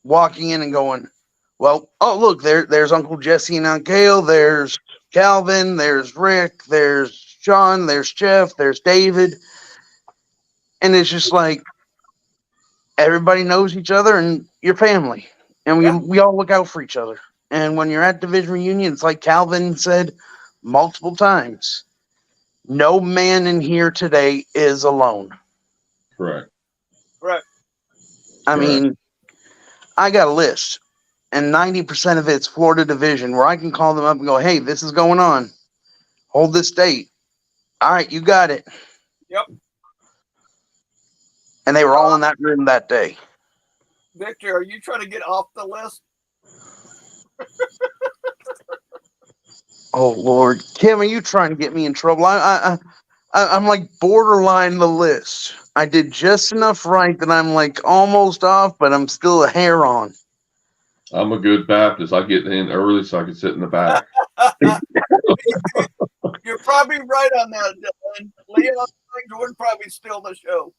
Speaker 4: walking in and going, well, oh, look, there's Uncle Jesse and Aunt Gail, there's Calvin, there's Rick, there's Sean, there's Jeff, there's David. And it's just like everybody knows each other and you're family. And we all look out for each other. And when you're at division reunion, it's like Calvin said multiple times, no man in here today is alone.
Speaker 3: Correct.
Speaker 2: Right.
Speaker 4: I mean, I got a list, and 90% of it's Florida division, where I can call them up and go, hey, this is going on. Hold this date. All right, you got it.
Speaker 2: Yep.
Speaker 4: And they were all in that room that day.
Speaker 2: Victor, are you trying to get off the list?
Speaker 4: Oh, Lord. Kim, are you trying to get me in trouble? I'm like borderline the list. I did just enough right that I'm like almost off, but I'm still a hair on.
Speaker 3: I'm a good Baptist. I get in early so I can sit in the back.
Speaker 2: You're probably right on that, Dylan. Leon would probably steal the show.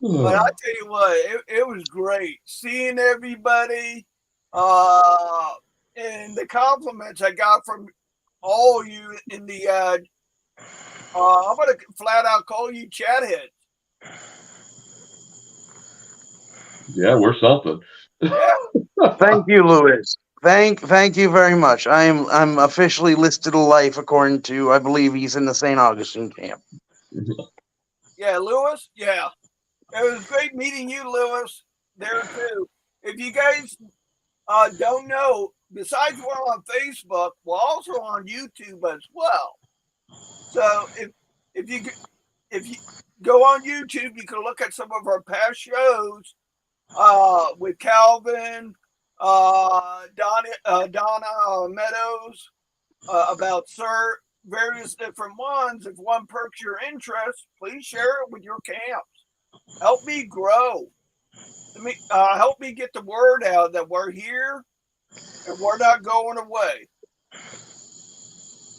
Speaker 2: But I tell you what, it was great seeing everybody, and the compliments I got from all you in the. I'm gonna flat out call you chathead.
Speaker 3: Yeah, we're something.
Speaker 2: Yeah.
Speaker 4: Thank you, Lewis. Thank you very much. I'm officially listed a life according to, I believe he's in the St. Augustine camp.
Speaker 2: Yeah, Lewis. Yeah, it was great meeting you, Lewis. There too. If you guys don't know, besides we're on Facebook, we're also on YouTube as well. So if you go on YouTube, you can look at some of our past shows with Calvin, Donna Meadows, about various different ones. If one perks your interest, please share it with your camps. Help me grow. Help me get the word out that we're here and we're not going away.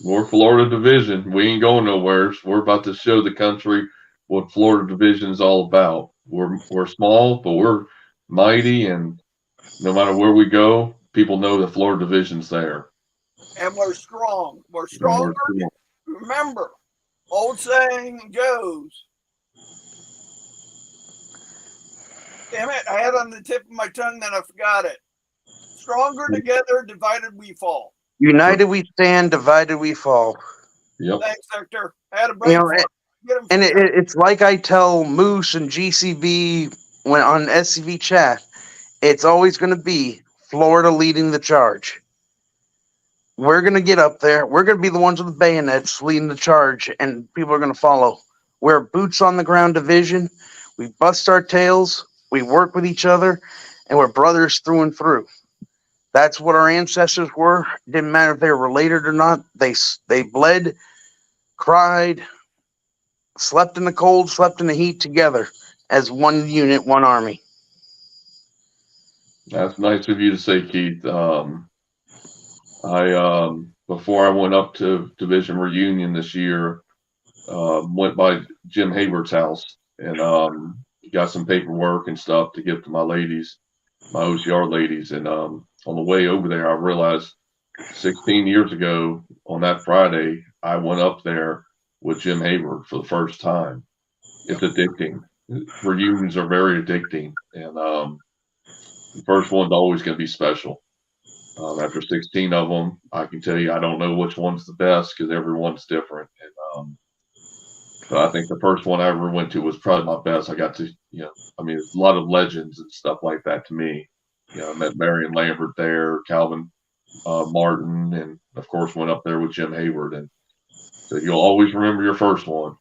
Speaker 3: We're Florida Division. We ain't going nowhere. We're about to show the country what Florida Division is all about. We're small, but we're mighty, and no matter where we go, people know the Florida Division's there.
Speaker 2: And we're strong. We're stronger. Remember, old saying goes. Damn it, I had it on the tip of my tongue, then I forgot it. Stronger together, divided we fall.
Speaker 4: United we stand, divided we fall.
Speaker 3: Yep.
Speaker 2: Thanks, Victor. I had a break.
Speaker 4: It's like I tell Moose and GCB when on SCV chat, it's always going to be Florida leading the charge. We're going to get up there. We're going to be the ones with the bayonets leading the charge, and people are going to follow. We're boots on the ground division. We bust our tails. We work with each other, and we're brothers through and through. That's what our ancestors were. Didn't matter if they were related or not. They bled, cried, slept in the cold, slept in the heat together as one unit, one army.
Speaker 3: That's nice of you to say, Keith. Before I went up to division reunion this year, went by Jim Hayward's house and got some paperwork and stuff to give to my ladies, my OCR ladies. And on the way over there, I realized 16 years ago on that Friday, I went up there with Jim Hayward for the first time. It's addicting. Reunions are very addicting, and the first one's always going to be special. After 16 of them, I can tell you I don't know which one's the best because everyone's different. And so I think the first one I ever went to was probably my best. I got to, there's a lot of legends and stuff like that to me. I met Marion Lambert there, Calvin Martin, and of course went up there with Jim Hayward. And so you'll always remember your first one.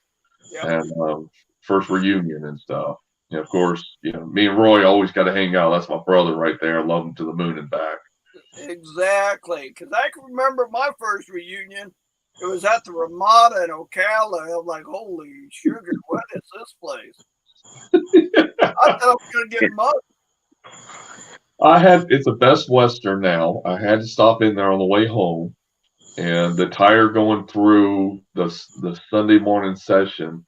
Speaker 3: Yep. And first reunion and stuff. And of course, me and Roy always got to hang out. That's my brother right there. I love him to the moon and back.
Speaker 2: Exactly, because I can remember my first reunion. It was at the Ramada in Ocala. I'm like, holy sugar, what is this place? I thought I was going to get mugged.
Speaker 3: It's a Best Western now. I had to stop in there on the way home, and the tire going through the Sunday morning session,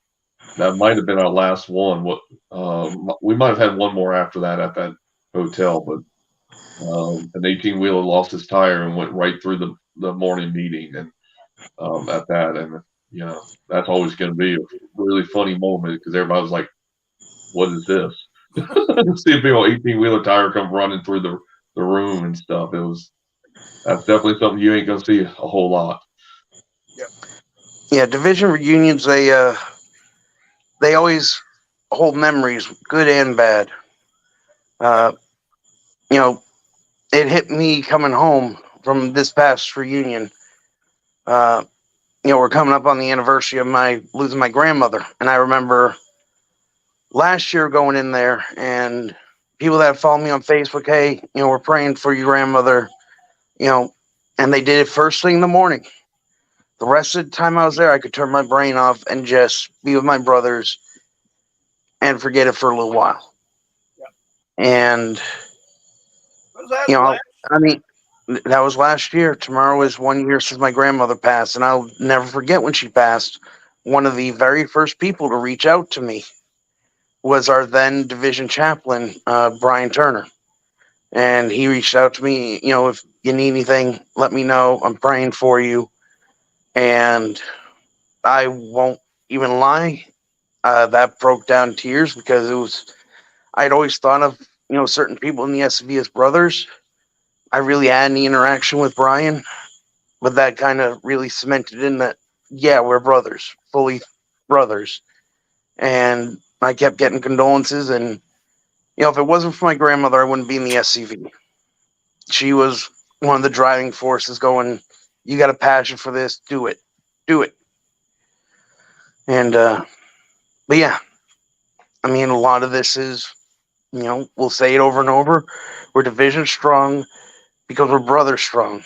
Speaker 3: that might have been our last one. We might have had one more after that at that hotel, but an 18-wheeler lost his tire and went right through the morning meeting, and at that, and that's always going to be a really funny moment because everybody was like, "What is this?" See a big old 18-wheeler tire come running through the room and stuff. That's definitely something you ain't going to see a whole lot.
Speaker 4: Yeah, division reunions, they always hold memories, good and bad. It hit me coming home from this past reunion. We're coming up on the anniversary of losing my grandmother. And I remember last year going in there and people that follow me on Facebook, hey, we're praying for your grandmother, and they did it first thing in the morning. The rest of the time I was there, I could turn my brain off and just be with my brothers and forget it for a little while. Yeah. And, that was last year. Tomorrow is 1 year since my grandmother passed, and I'll never forget when she passed. One of the very first people to reach out to me was our then division chaplain, Brian Turner. And he reached out to me, if you need anything, let me know. I'm praying for you. And I won't even lie, that broke down tears because I'd always thought of, certain people in the SV as brothers. I really had any interaction with Brian, but that kind of really cemented in that, yeah, we're brothers, fully brothers. And I kept getting condolences. And, if it wasn't for my grandmother, I wouldn't be in the SCV. She was one of the driving forces going, you got a passion for this, do it. And, but yeah, a lot of this is, we'll say it over and over. We're division strong because we're brothers strong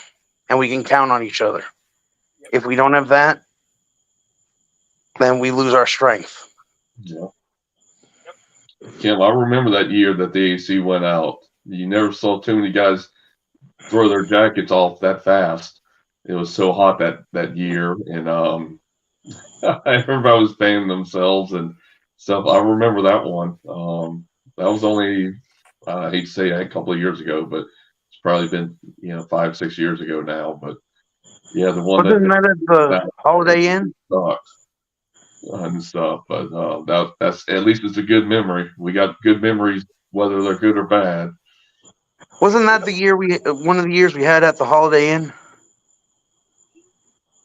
Speaker 4: and we can count on each other. Yep. If we don't have that, then we lose our strength.
Speaker 3: Yeah. Kim, I remember that year that the AC went out. You never saw too many guys throw their jackets off that fast. It was so hot that year, and everybody was fanning themselves and stuff. I remember that one. That was only, I hate to say it, a couple of years ago, but it's probably been 5-6 years ago now. But yeah, the one
Speaker 4: wasn't that at the Holiday Inn
Speaker 3: and stuff. But that's at least it's a good memory. We got good memories, whether they're good or bad.
Speaker 4: Wasn't that the year one of the years we had at the Holiday Inn?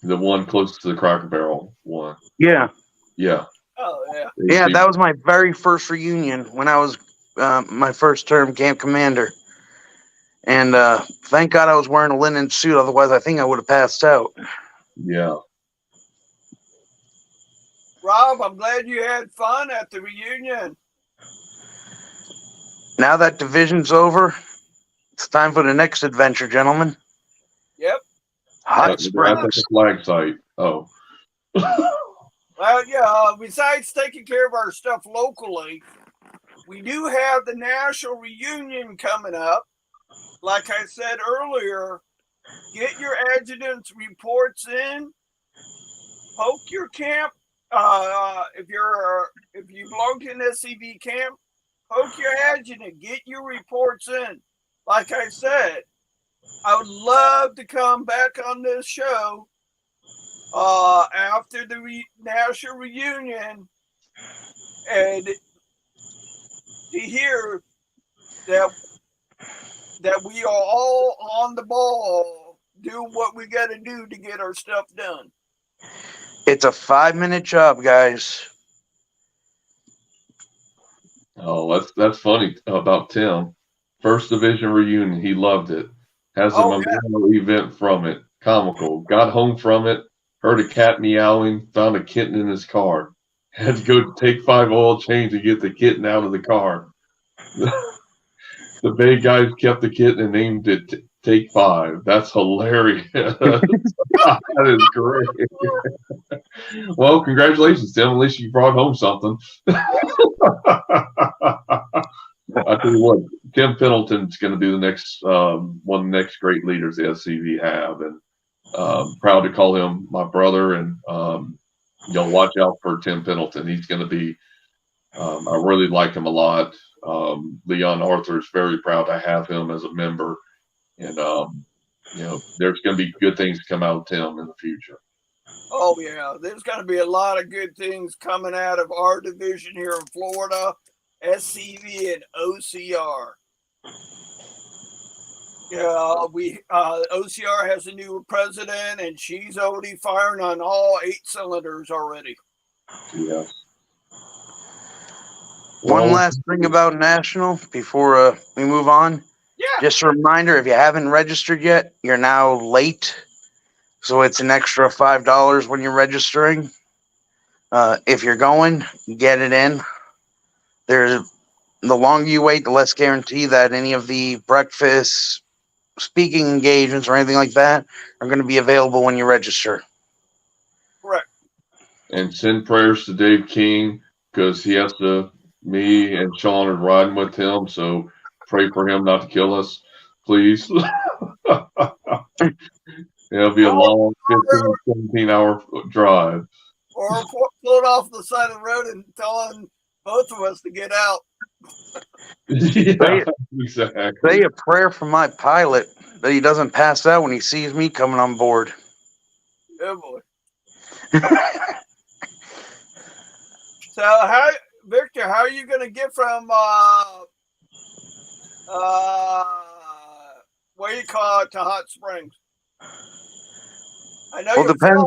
Speaker 3: The one close to the Cracker Barrel one.
Speaker 4: Yeah.
Speaker 3: Yeah.
Speaker 2: Oh, yeah.
Speaker 4: Yeah, that was my very first reunion when I was my first term camp commander. And thank God I was wearing a linen suit. Otherwise, I think I would have passed out.
Speaker 3: Yeah.
Speaker 2: Rob, I'm glad you had fun at the reunion.
Speaker 4: Now that division's over, it's time for the next adventure, gentlemen.
Speaker 2: Yep.
Speaker 4: Hot Springs.
Speaker 3: At the flag site. Oh.
Speaker 2: Well, yeah, besides taking care of our stuff locally, we do have the national reunion coming up. Like I said earlier, Get your adjutant's reports in. Poke your camp. If you belong to an SCV camp, poke your adjutant. Get your reports in. Like I said, I would love to come back on this show after the national reunion and to hear that we are all on the ball doing what we got to do to get our stuff done.
Speaker 4: It's a 5-minute job, guys.
Speaker 3: Oh, that's funny about Tim. First division reunion, he loved it. Has a memorial event from it. Comical. Got home from it, heard a cat meowing, found a kitten in his car. Had to go take 5 oil change to get the kitten out of the car. The big guys kept the kitten and named it Take 5. That's hilarious. That is great. Well, congratulations, Tim. At least you brought home something. I tell you what, Tim Pendleton's going to be the next one of the next great leaders the SCV have, and proud to call him my brother. And watch out for Tim Pendleton. He's going to be. I really like him a lot. Leon Arthur is very proud to have him as a member, and there's going to be good things to come out of Tim in the future.
Speaker 2: Oh yeah, there's going to be a lot of good things coming out of our division here in Florida, SCV and OCR. Yeah, OCR has a new president, and she's already firing on all 8 cylinders already.
Speaker 3: Yes.
Speaker 4: One last thing about National before we move on.
Speaker 2: Yeah.
Speaker 4: Just a reminder, if you haven't registered yet, you're now late. So it's an extra $5 when you're registering. If you're going, get it in. The longer you wait, the less guarantee that any of the breakfast, speaking engagements, or anything like that are going to be available when you register.
Speaker 2: Correct.
Speaker 3: And send prayers to Dave King, because me and Sean are riding with him, so pray for him not to kill us, please. It'll be a long 15, 17-hour drive.
Speaker 2: Or float off the side of the road and telling both of us to get out.
Speaker 3: Yeah, exactly.
Speaker 4: Say a prayer for my pilot that he doesn't pass out when he sees me coming on board.
Speaker 2: Oh boy. So Victor, how are you going to get from what do you call it, to Hot Springs? I know you're flying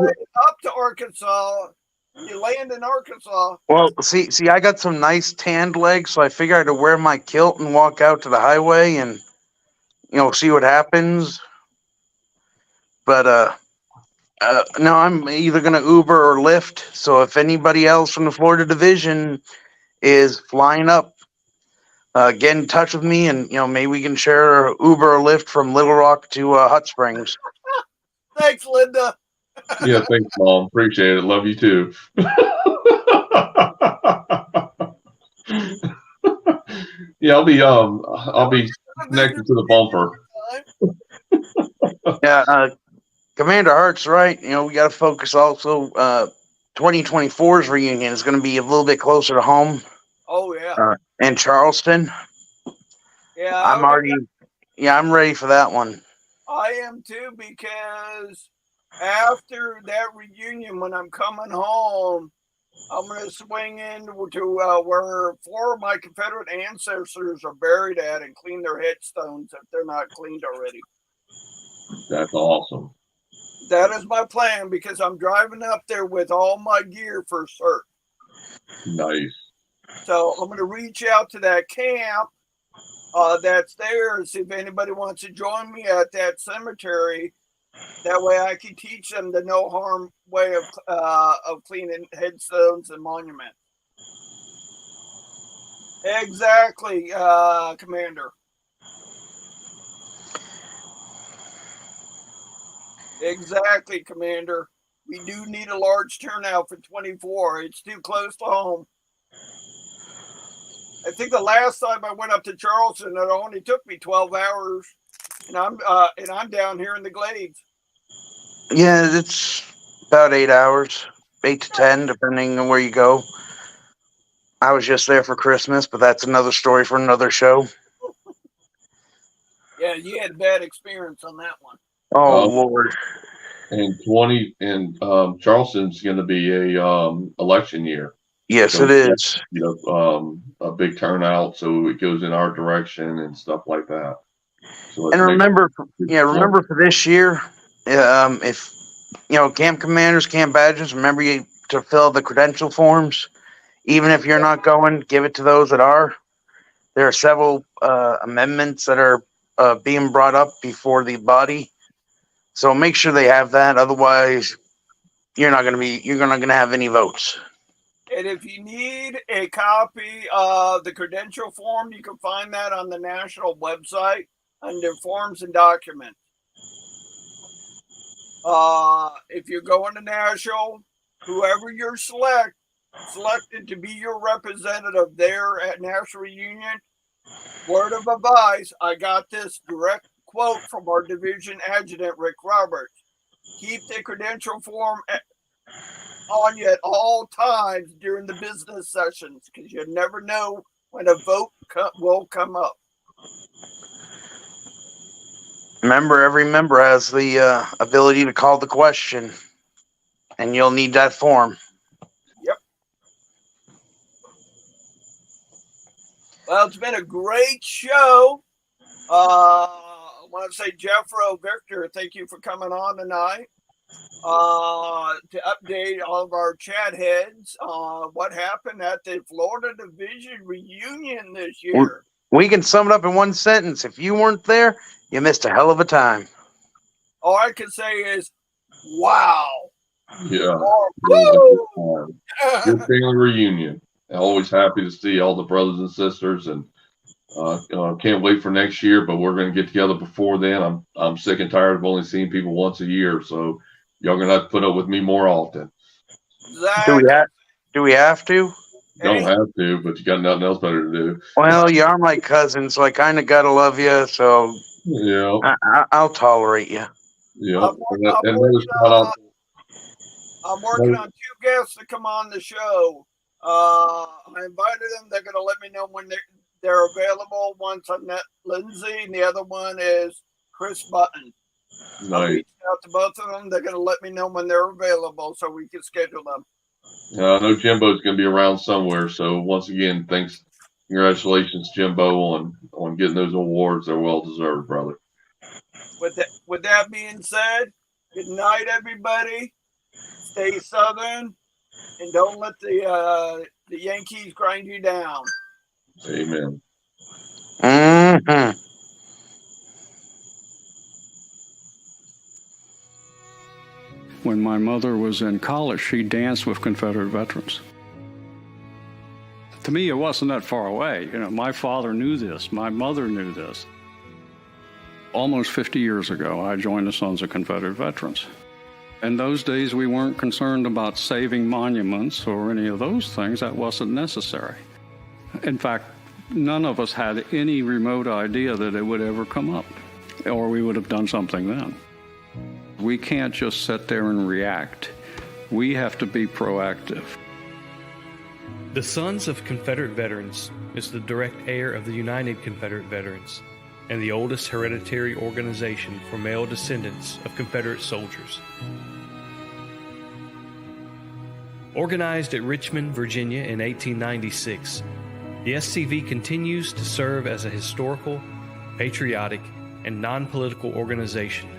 Speaker 2: up to Arkansas. You land in Arkansas.
Speaker 4: Well, see, I got some nice tanned legs, so I figured I had to wear my kilt and walk out to the highway and, see what happens. But no, I'm either going to Uber or Lyft. So if anybody else from the Florida division is flying up, get in touch with me, and maybe we can share Uber or Lyft from Little Rock to Hot Springs.
Speaker 2: Thanks, Linda.
Speaker 3: Yeah, thanks, Mom. Appreciate it. Love you too. Yeah, I'll be connected to the bumper.
Speaker 4: Yeah, Commander Hart's right. We got to focus also. 2024's reunion is going to be a little bit closer to home.
Speaker 2: Oh yeah.
Speaker 4: In Charleston.
Speaker 2: Yeah,
Speaker 4: I'm ready for that one. I
Speaker 2: am too, because after that reunion, when I'm coming home, I'm going to swing into where 4 of my Confederate ancestors are buried at and clean their headstones if they're not cleaned already.
Speaker 3: That's awesome.
Speaker 2: That is my plan, because I'm driving up there with all my gear for cert.
Speaker 3: Nice.
Speaker 2: So I'm going to reach out to that camp that's there and see if anybody wants to join me at that cemetery. That way I can teach them the no harm way of cleaning headstones and monuments. Exactly, Commander. Exactly, Commander. We do need a large turnout for 24. It's too close to home. I think the last time I went up to Charleston, it only took me 12 hours. and I'm down here in the Glades.
Speaker 4: Yeah, it's about 8 hours, 8 to 10, depending on where you go. I was just there for Christmas, but that's another story for another show.
Speaker 2: Yeah, you had a bad experience on that one.
Speaker 4: Oh, Lord.
Speaker 3: And Charleston's going to be a election year.
Speaker 4: Yes,
Speaker 3: So
Speaker 4: it is.
Speaker 3: a big turnout, so it goes in our direction and stuff like that. So
Speaker 4: And remember for this year, if camp commanders, camp badges, remember to fill the credential forms. Even if you're not going, give it to those that are. There are several amendments that are being brought up before the body, so make sure they have that. Otherwise, you're not going to have any votes.
Speaker 2: And if you need a copy of the credential form, you can find that on the national website under forms and documents. If you're going to national, whoever you're selected to be your representative there at National Reunion, word of advice, I got this direct quote from our division adjutant, Rick Roberts. Keep the credential form on you at all times during the business sessions, because you never know when a vote will come up.
Speaker 4: Remember, every member has the ability to call the question, and you'll need that form.
Speaker 2: Yep. Well, it's been a great show. I want to say, Jeffro, Victor, thank you for coming on tonight to update all of our chat heads on what happened at the Florida Division reunion this year.
Speaker 4: We can sum it up in one sentence. If you weren't there, you missed a hell of a time.
Speaker 2: All I can say is, wow.
Speaker 3: Yeah.
Speaker 2: Woo!
Speaker 3: Good family reunion. Always happy to see all the brothers and sisters, and can't wait for next year. But we're going to get together before then. I'm sick and tired of only seeing people once a year, so y'all gonna have to put up with me more often.
Speaker 2: Exactly.
Speaker 4: Do we have to?
Speaker 3: Don't have to, but you got nothing else better to do.
Speaker 4: Well, you are my cousin, so I kind of gotta love you. So
Speaker 3: Yeah,
Speaker 4: I'll tolerate you.
Speaker 3: yeah.
Speaker 2: I'm working on 2 guests to come on the show. I invited them. They're going to let me know when they're available. One's Annette Lindsay, and the other one is Chris Button.
Speaker 3: Nice.
Speaker 2: I reached out to both of them. They're going to let me know when they're available so we can schedule them.
Speaker 3: I know Jimbo's going to be around somewhere. So once again, congratulations, Jimbo, on getting those awards. They're well deserved, brother.
Speaker 2: With that being said, good night, everybody. Stay Southern, and don't let the Yankees grind you down.
Speaker 3: Amen.
Speaker 4: Mm-hmm.
Speaker 5: When my mother was in college, she danced with Confederate veterans. To me, it wasn't that far away. My father knew this. My mother knew this. Almost 50 years ago, I joined the Sons of Confederate Veterans. In those days, we weren't concerned about saving monuments or any of those things. That wasn't necessary. In fact, none of us had any remote idea that it would ever come up, or we would have done something then. We can't just sit there and react. We have to be proactive.
Speaker 6: The Sons of Confederate Veterans is the direct heir of the United Confederate Veterans and the oldest hereditary organization for male descendants of Confederate soldiers. Organized at Richmond, Virginia in 1896, the SCV continues to serve as a historical, patriotic, and non-political organization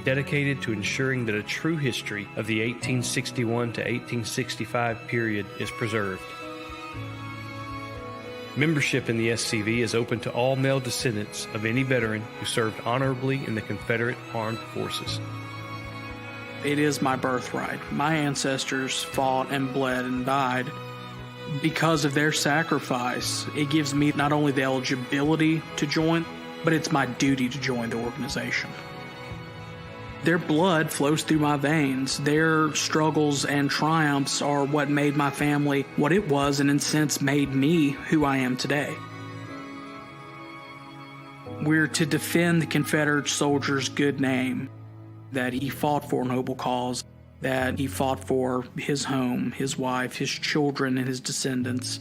Speaker 6: dedicated to ensuring that a true history of the 1861 to 1865 period is preserved. Membership in the SCV is open to all male descendants of any veteran who served honorably in the Confederate Armed Forces.
Speaker 7: It is my birthright. My ancestors fought and bled and died. Because of their sacrifice, it gives me not only the eligibility to join, but it's my duty to join the organization. Their blood flows through my veins. Their struggles and triumphs are what made my family what it was, and in a sense made me who I am today. We're to defend the Confederate soldier's good name, that he fought for a noble cause, that he fought for his home, his wife, his children, and his descendants.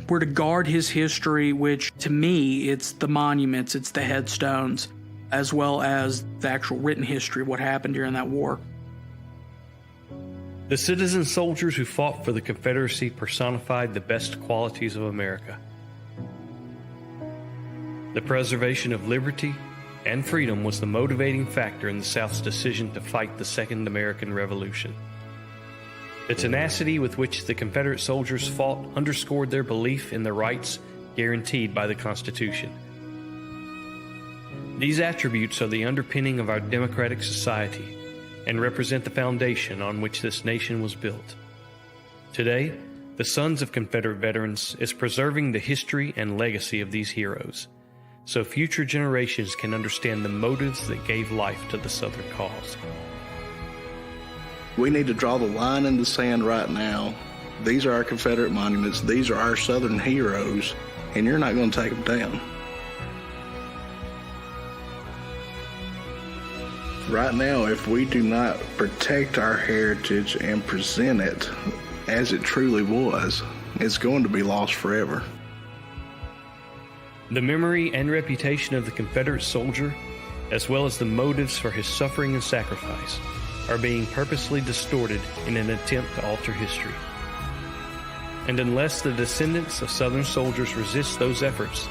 Speaker 7: We're to guard his history, which to me, it's the monuments, it's the headstones, as well as the actual written history of what happened during that war.
Speaker 6: The citizen soldiers who fought for the Confederacy personified the best qualities of America. The preservation of liberty and freedom was the motivating factor in the South's decision to fight the Second American Revolution. The tenacity with which the Confederate soldiers fought underscored their belief in the rights guaranteed by the Constitution. These attributes are the underpinning of our democratic society and represent the foundation on which this nation was built. Today, the Sons of Confederate Veterans is preserving the history and legacy of these heroes, so future generations can understand the motives that gave life to the Southern cause.
Speaker 8: We need to draw the line in the sand right now. These are our Confederate monuments. These are our Southern heroes, and you're not going to take them down. Right now, if we do not protect our heritage and present it as it truly was, it's going to be lost forever.
Speaker 6: The memory and reputation of the Confederate soldier, as well as the motives for his suffering and sacrifice, are being purposely distorted in an attempt to alter history. And unless the descendants of Southern soldiers resist those efforts,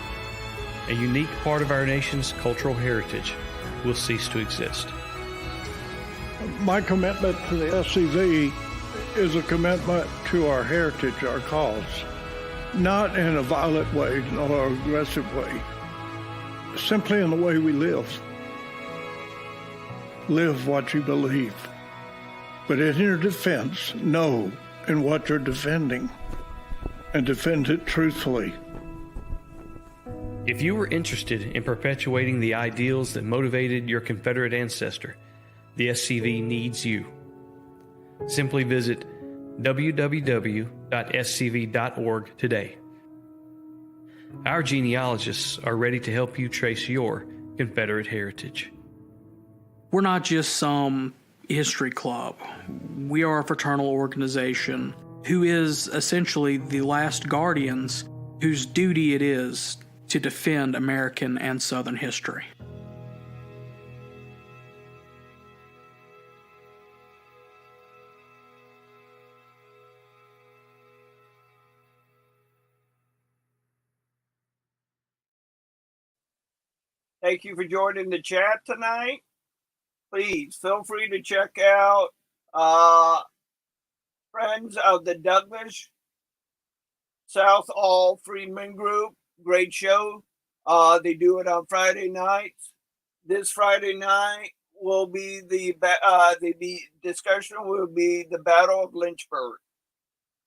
Speaker 6: a unique part of our nation's cultural heritage will cease to exist.
Speaker 9: My commitment to the SCV is a commitment to our heritage, our cause. Not in a violent way, nor an aggressive way. Simply in the way we live. Live what you believe. But in your defense, know in what you're defending. And defend it truthfully.
Speaker 6: If you were interested in perpetuating the ideals that motivated your Confederate ancestor, the SCV needs you. Simply visit www.scv.org today. Our genealogists are ready to help you trace your Confederate heritage.
Speaker 7: We're not just some history club. We are a fraternal organization who is essentially the last guardians whose duty it is to defend American and Southern history.
Speaker 2: Thank you for joining the chat tonight. Please feel free to check out Friends of the Douglas South All Freedmen Group. Great show. They do it on Friday nights. This Friday night will be the discussion will be the Battle of Lynchburg.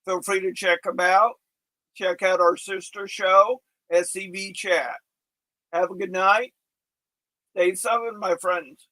Speaker 2: Feel free to check them out. Check out our sister show, SCV Chat. Have a good night. Stay Southern, my friends.